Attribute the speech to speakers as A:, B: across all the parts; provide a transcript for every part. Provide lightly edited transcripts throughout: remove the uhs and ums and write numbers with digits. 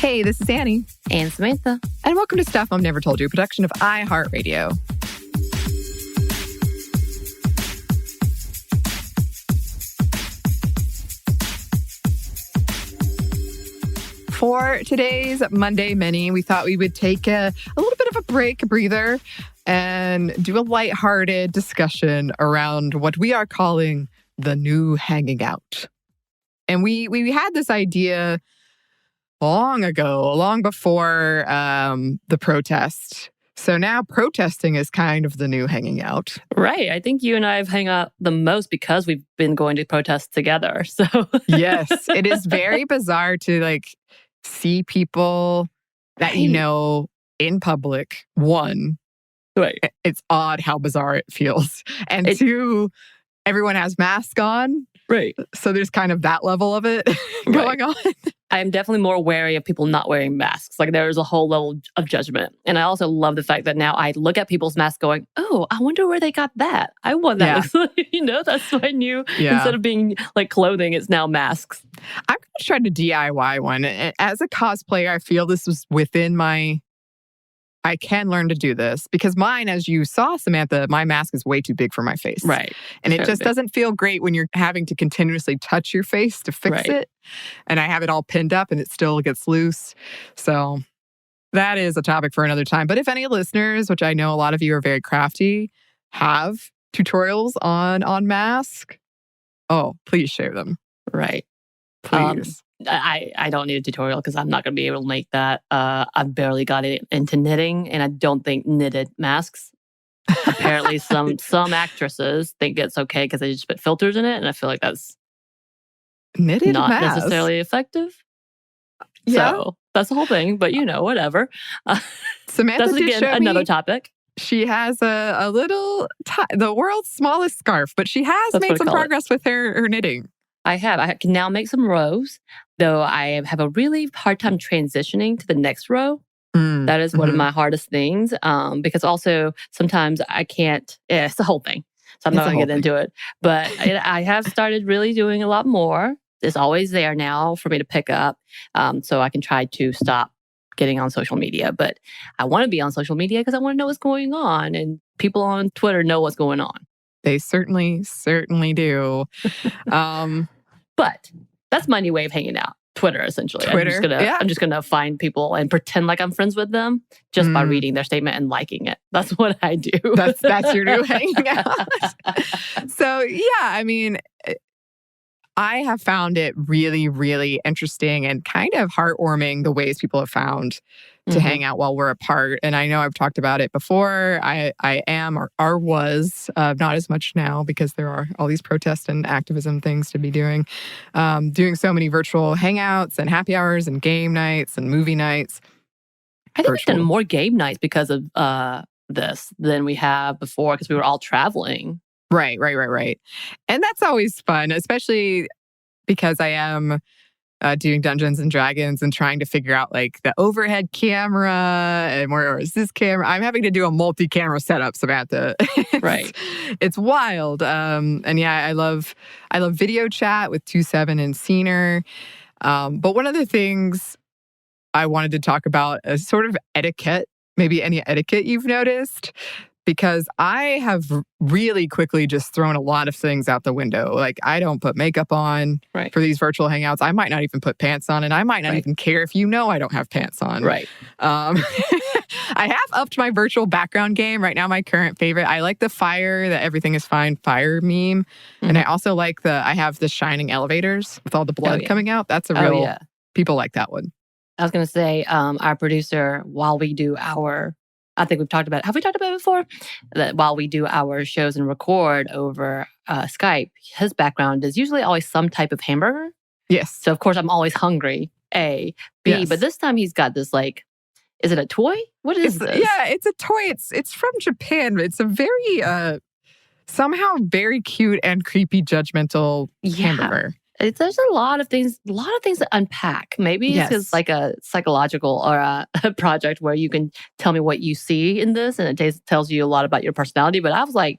A: Hey, this is Anney
B: and Samantha.
A: And welcome to Stuff Mom Never Told You, a production of iHeartRadio. For today's Monday Mini, we thought we would take a little bit of a break, a breather, and do a lighthearted discussion around what we are calling the new hanging out. And we had this idea long ago, long before the protest. So now protesting is kind of the new hanging out.
B: Right. I think you and I have hung out the most because we've been going to protests together. So
A: yes, it is very bizarre to see people that you know in public. One,
B: right.
A: It's odd how bizarre it feels. And two, everyone has masks on.
B: Right.
A: So there's kind of that level of it going on.
B: I'm definitely more wary of people not wearing masks. There's a whole level of judgment. And I also love the fact that now I look at people's masks going, oh, I wonder where they got that. I want that. Yeah. That's my new, instead of being clothing, it's now masks.
A: I'm going to try to DIY one. As a cosplayer, I feel this was within I can learn to do this because mine, as you saw, Samantha, my mask is way too big for my face.
B: Right.
A: And it just doesn't feel great when you're having to continuously touch your face to fix it. And I have it all pinned up and it still gets loose. So that is a topic for another time. But if any listeners, which I know a lot of you are very crafty, have tutorials on mask, please share them.
B: Right.
A: Please.
B: I don't need a tutorial because I'm not going to be able to make that. I've barely got it into knitting, and I don't think knitted masks. Apparently, some actresses think it's okay because they just put filters in it, and I feel like that's
A: knitted
B: not
A: mask.
B: Necessarily effective.
A: Yeah.
B: So that's the whole thing. But whatever.
A: Samantha
B: that's again another topic.
A: She has a little, the world's smallest scarf, but she has made some progress with her knitting.
B: I can now make some rows, though I have a really hard time transitioning to the next row. That is one of my hardest things because also sometimes I can't, it's the whole thing. So I'm not going to get into it. But I have started really doing a lot more. It's always there now for me to pick up so I can try to stop getting on social media. But I want to be on social media because I want to know what's going on. And people on Twitter know what's going on.
A: They certainly do.
B: But that's my new way of hanging out. Twitter, essentially.
A: Twitter,
B: I'm just gonna find people and pretend like I'm friends with them just by reading their statement and liking it. That's what I do.
A: That's your new hanging out. So I have found it really, really interesting and kind of heartwarming the ways people have found to hang out while we're apart. And I know I've talked about it before. I am or was, not as much now because there are all these protest and activism things to be doing so many virtual hangouts and happy hours and game nights and movie nights.
B: I think we've done more game nights because of this than we have before because we were all traveling.
A: Right. And that's always fun, especially because I am doing Dungeons and Dragons and trying to figure out the overhead camera and where is this camera. I'm having to do a multi-camera setup, Samantha.
B: Right.
A: It's wild. And yeah, I love video chat with 27 and Scener. But one of the things I wanted to talk about is sort of etiquette, maybe any etiquette you've noticed. Because I have really quickly just thrown a lot of things out the window. I don't put makeup on for these virtual hangouts. I might not even put pants on, and I might not even care if I don't have pants on.
B: Right.
A: I have upped my virtual background game. Right now, my current favorite, I like the fire, that everything is fine fire meme. And I also like I have the shining elevators with all the blood coming out. That's a real, people like that one.
B: I was going to say, our producer, while we do I think we've talked about it. Have we talked about it before? That while we do our shows and record over Skype, his background is usually always some type of hamburger.
A: Yes.
B: So, of course, I'm always hungry, A. B, yes. But this time he's got this, is it a toy? What is this?
A: Yeah, it's a toy. It's from Japan. It's a very, somehow very cute and creepy, judgmental hamburger.
B: There's a lot of things to unpack. Maybe it's just a psychological or a project where you can tell me what you see in this, and it tells you a lot about your personality. But I was like,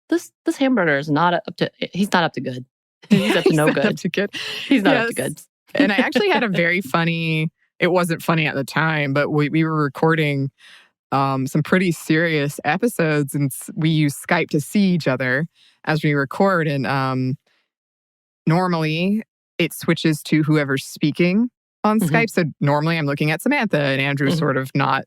B: this hamburger is not up to. He's not up to good. He's up to no good.
A: Up to good.
B: He's not up to good.
A: And I actually had a very funny it wasn't funny at the time, but we were recording some pretty serious episodes, and we use Skype to see each other as we record. And normally it switches to whoever's speaking on Skype. So normally I'm looking at Samantha and Andrew's sort of not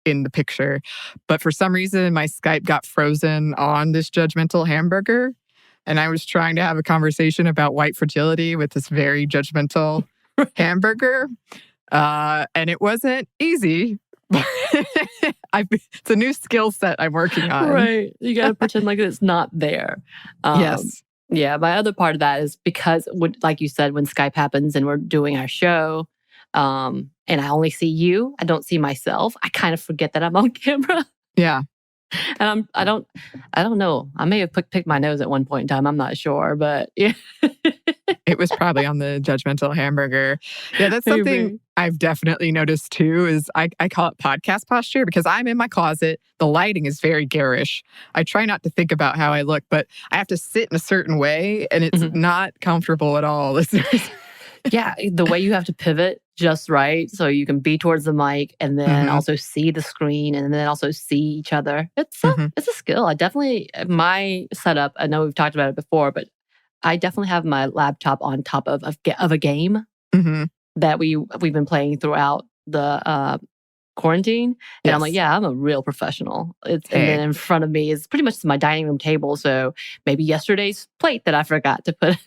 A: in the picture. But for some reason, my Skype got frozen on this judgmental hamburger. And I was trying to have a conversation about white fragility with this very judgmental hamburger. And it wasn't easy. It's a new skill set I'm working on.
B: Right. You got to pretend like it's not there.
A: Yes.
B: Yeah. My other part of that is because, like you said, when Skype happens and we're doing our show, and I only see you, I don't see myself. I kind of forget that I'm on camera.
A: Yeah.
B: And I don't know. I may have picked my nose at one point in time. I'm not sure, but yeah.
A: It was probably on the judgmental hamburger. Yeah, that's something I've definitely noticed too, is I call it podcast posture, because I'm in my closet. The lighting is very garish. I try not to think about how I look, but I have to sit in a certain way, and it's not comfortable at all, listeners.
B: Yeah, the way you have to pivot just right so you can be towards the mic and then also see the screen and then also see each other. It's a skill. I definitely, my setup, I know we've talked about it before, but I definitely have my laptop on top of a game that we've been playing throughout the quarantine. And I'm like, yeah, I'm a real professional. And then in front of me is pretty much my dining room table. So maybe yesterday's plate that I forgot to put,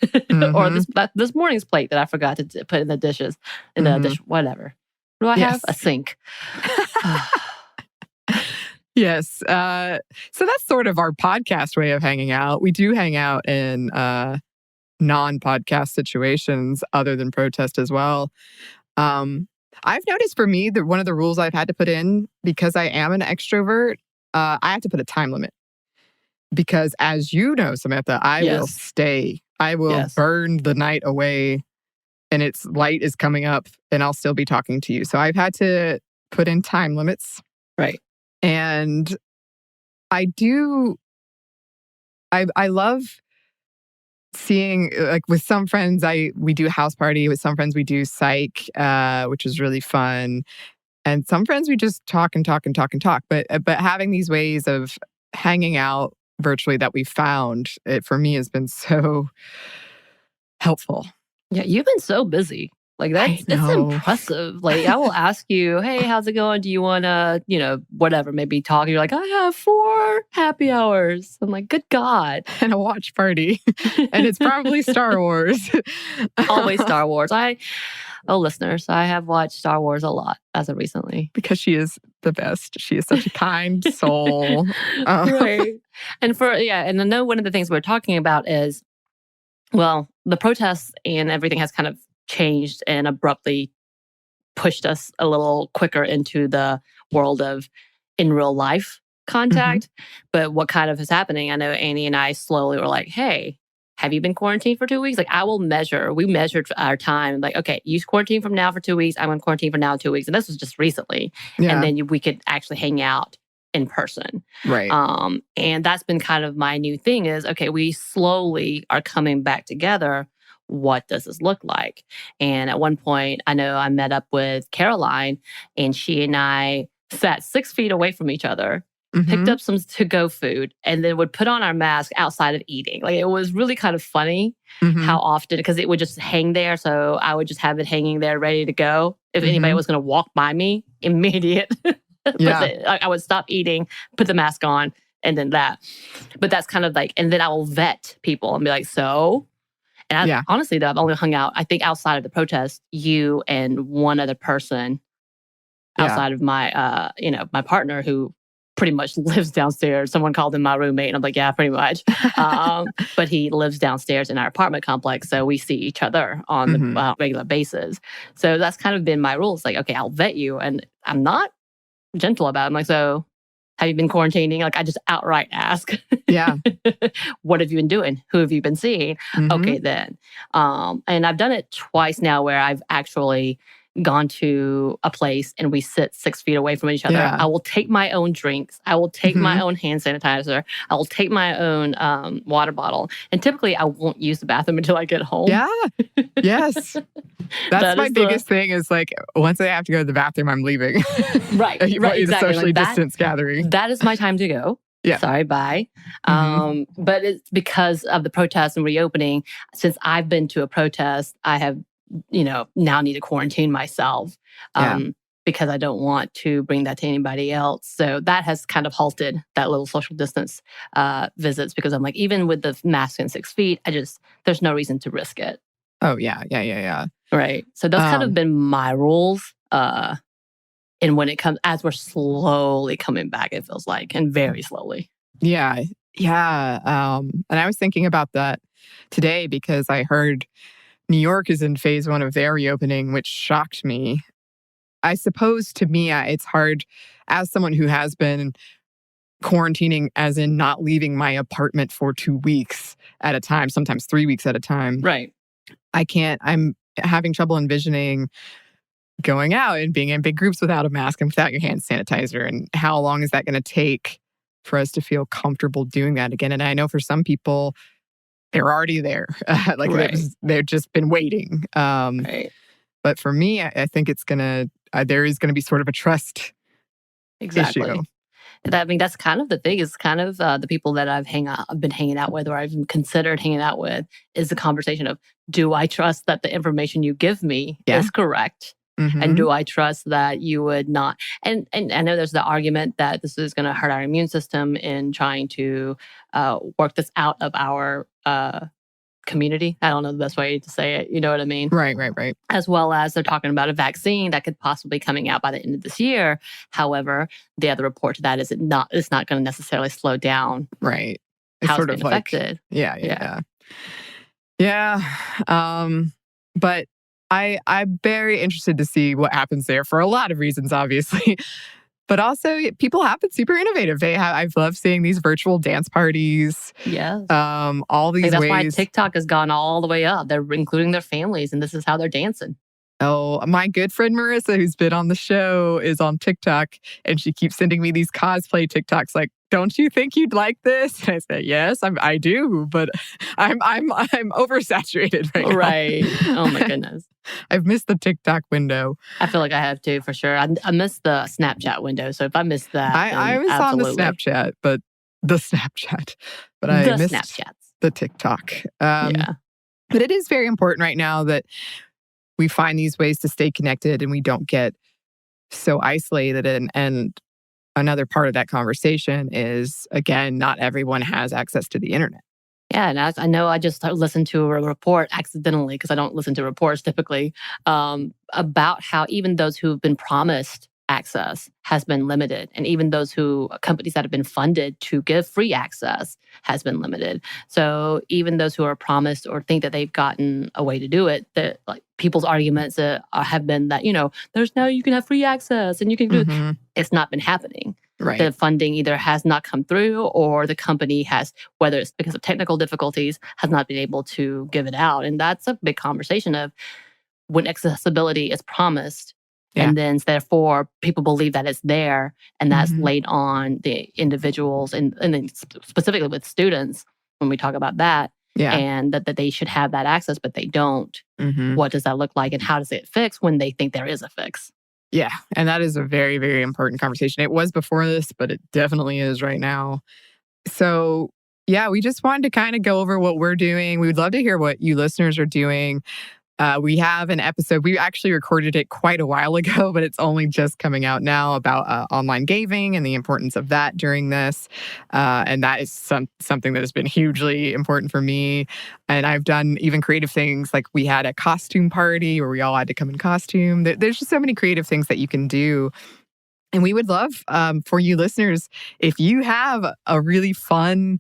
B: or this morning's plate that I forgot to put in the dishes, in the dish, whatever. What do I have? A sink.
A: Yes. So that's sort of our podcast way of hanging out. We do hang out in non-podcast situations other than protest as well. I've noticed for me that one of the rules I've had to put in, because I am an extrovert, I have to put a time limit. Because as you know, Samantha, I will stay. I will burn the night away, and its light is coming up, and I'll still be talking to you. So I've had to put in time limits.
B: Right.
A: And I love seeing, like with some friends, we do house party. With some friends, we do psych, which is really fun. And some friends, we just talk and talk and talk and talk. But having these ways of hanging out virtually that we found, it for me has been so helpful.
B: Yeah, you've been so busy. Like it's impressive. Like I will ask you, hey, how's it going? Do you want to, whatever, maybe talk? You're like, I have 4 happy hours. I'm like, good God.
A: And a watch party. And it's probably Star Wars.
B: Always Star Wars. Listeners, I have watched Star Wars a lot as of recently.
A: Because she is the best. She is such a kind soul.
B: Right. And I know one of the things we're talking about is, well, the protests and everything has kind of changed and abruptly pushed us a little quicker into the world of in real life contact. But what kind of is happening? I know Anney and I slowly were like, hey, have you been quarantined for 2 weeks? Like we measured our time. Like, okay, you quarantine from now for 2 weeks. I'm going to quarantine from now 2 weeks. And this was just recently. Yeah. And then we could actually hang out in person.
A: Right.
B: And that's been kind of my new thing is, okay, we slowly are coming back together. What does this look like? And at one point, I know I met up with Caroline, and she and I sat 6 feet away from each other, picked up some to-go food, and then would put on our mask outside of eating. Like it was really kind of funny how often, because it would just hang there. So I would just have it hanging there ready to go. If anybody was going to walk by me, immediate. I would stop eating, put the mask on, and then that. But that's kind of like, and then I will vet people and be like, so... And honestly, though, I've only hung out, I think outside of the protest, you and one other person outside of my, my partner who pretty much lives downstairs. Someone called him my roommate. And I'm like, yeah, pretty much. But he lives downstairs in our apartment complex. So we see each other on the regular basis. So that's kind of been my rule. It's like, okay, I'll vet you. And I'm not gentle about it. I'm like, so have you been quarantining? Like I just outright ask.
A: Yeah.
B: What have you been doing? Who have you been seeing? Okay, then. And I've done it twice now where I've actually gone to a place and we sit 6 feet away from each other, I will take my own drinks. I will take my own hand sanitizer. I will take my own water bottle. And typically I won't use the bathroom until I get home.
A: Yeah. Yes. That's my biggest thing is like, once I have to go to the bathroom, I'm leaving.
B: Right, exactly.
A: Socially distanced gathering.
B: That is my time to go.
A: Yeah.
B: Sorry, bye. But it's because of the protests and reopening. Since I've been to a protest, I have, now need to quarantine myself because I don't want to bring that to anybody else. So that has kind of halted that little social distance visits because I'm like, even with the mask and 6 feet, there's no reason to risk it.
A: Oh, yeah.
B: Right. So those kind of been my rules. And when it comes, as we're slowly coming back, it feels like, and very slowly.
A: Yeah. And I was thinking about that today because I heard New York is in phase 1 of their reopening, which shocked me. I suppose to me, it's hard as someone who has been quarantining, as in not leaving my apartment for 2 weeks at a time, sometimes 3 weeks at a time.
B: Right.
A: I'm having trouble envisioning going out and being in big groups without a mask and without your hand sanitizer. And how long is that going to take for us to feel comfortable doing that again? And I know for some people, they're already there. They've just been waiting. But for me, I think it's there is going to be sort of a trust issue.
B: I mean, that's kind of the thing. Is kind of the people that I've been hanging out with, or I've considered hanging out with, is the conversation of, do I trust that the information you give me is correct? And do I trust that you would not? And I know there's the argument that this is going to hurt our immune system in trying to work this out of our community. I don't know the best way to say it. You know what I mean?
A: Right.
B: As well as they're talking about a vaccine that could possibly coming out by the end of this year. However, the other report to that is it's not going to necessarily slow down.
A: Right.
B: It's how sort it's been affected.
A: Yeah. But I'm very interested to see what happens there for a lot of reasons, obviously. But also, people have been super innovative. I've loved seeing these virtual dance parties.
B: Yes.
A: All these ways.
B: That's why TikTok has gone all the way up. They're including their families, and this is how they're dancing.
A: Oh, my good friend Marissa, who's been on the show, is on TikTok, and she keeps sending me these cosplay TikToks like, don't you think you'd like this? And I said, yes, I do, but I'm oversaturated right now.
B: Right. Oh my goodness.
A: I've missed the TikTok window.
B: I feel like I have too, for sure. I missed the Snapchat window. So if I missed that,
A: I was absolutely on the Snapchat, but I missed
B: Snapchats.
A: The TikTok. But it is very important right now that we find these ways to stay connected and we don't get so isolated. And another part of that conversation is, again, not everyone has access to the internet.
B: Yeah, and I know I just listened to a report accidentally, because I don't listen to reports typically, about how even those who've been promised access has been limited. And even companies that have been funded to give free access has been limited. So even those who are promised or think that they've gotten a way to do it, that like people's arguments have been that, you can have free access and you can do it. It's not been happening.
A: Right.
B: The funding either has not come through, or the company has, whether it's because of technical difficulties, has not been able to give it out. And that's a big conversation of when accessibility is promised, and then therefore people believe that it's there, and that's laid on the individuals, and then specifically with students when we talk about that, and that they should have that access, but they don't. What does that look like, and how does it fix when they think there is a fix?
A: Yeah, and that is a very, very important conversation. It was before this, but it definitely is right now. So, yeah, we just wanted to kind of go over what we're doing. We would love to hear what you listeners are doing. We have an episode. We actually recorded it quite a while ago, but it's only just coming out now about online gaming and the importance of that during this. And that is something that has been hugely important for me. And I've done even creative things, like we had a costume party where we all had to come in costume. There's just so many creative things that you can do. And we would love for you listeners, if you have a really fun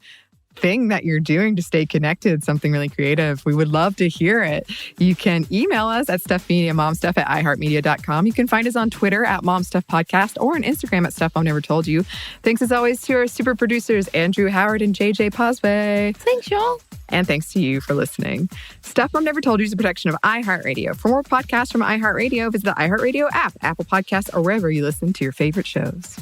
A: thing that you're doing to stay connected, something really creative, we would love to hear it. You can email us at stuffmediamomstuff@iheartmedia.com. You can find us on Twitter at momstuffpodcast, or on Instagram at Stuff Mom Never Told You. Thanks as always to our super producers, Andrew Howard and JJ Cosplay.
B: Thanks, y'all.
A: And thanks to you for listening. Stuff Mom Never Told You is a production of iHeartRadio. For more podcasts from iHeartRadio, visit the iHeartRadio app, Apple Podcasts, or wherever you listen to your favorite shows.